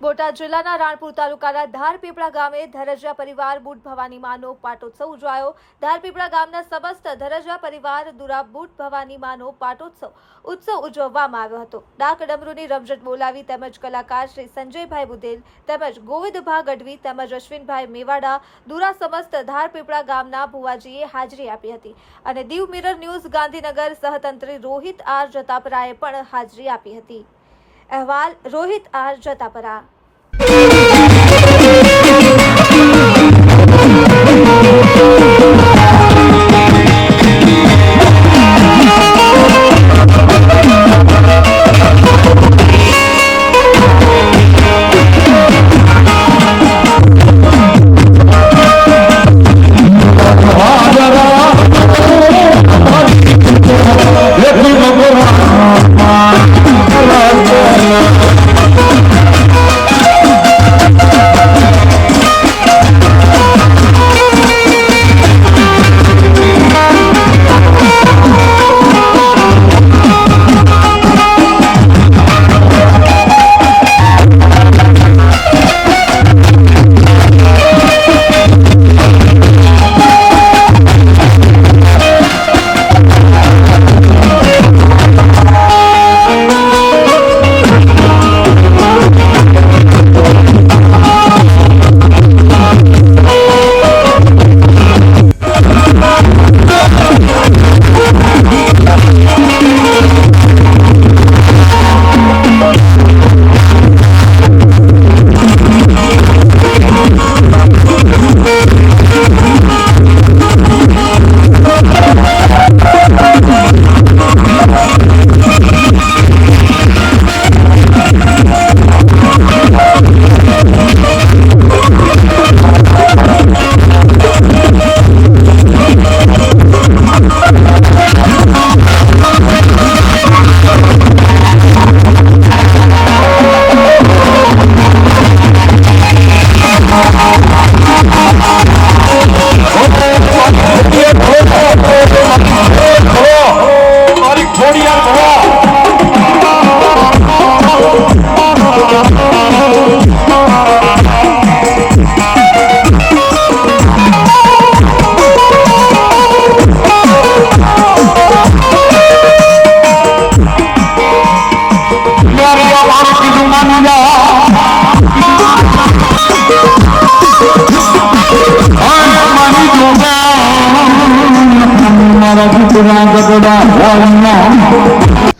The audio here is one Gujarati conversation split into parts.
બોટાદ જિલ્લાના રાણપુર તાલુકાના ધારપીપળા ગામે ધરજીયા પરિવાર બુટ ભવાની માનો પાટોત્સવ ઉજવાયો। ધારપીપળા ગામના સમસ્ત ધરજીયા પરિવાર દ્વારા બુટ ભવાની માનો પાટોત્સવ ઉજવવામાં આવ્યો હતો। ડાક ડમરૂની રમઝટ બોલાવી તેમજ કલાકાર શ્રી સંજયભાઈ બુદેલ તેમજ ગોવિંદભા ગઢવી તેમજ અશ્વિનભાઈ મેવાડા દ્વારા સમસ્ત ધારપીપળા ગામના ભુવાજીએ હાજરી આપી હતી અને દીવ મિરર ન્યૂઝ ગાંધીનગર સહતંત્રી રોહિત આર જતાપરાએ પણ હાજરી આપી હતી। અહેવાલ રોહિત આર જતાપરા।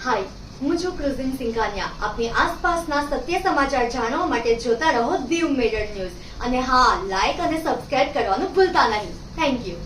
હાય, હું છું ક્રુઝિન સિંઘાનિયા। આપની આસપાસના સત્ય સમાચાર જાણવા માટે જોતા રહો દીવ મિરર ન્યૂઝ અને હા, લાઈક અને સબસ્ક્રાઇબ કરવાનું ભૂલતા નહીં। Thank you.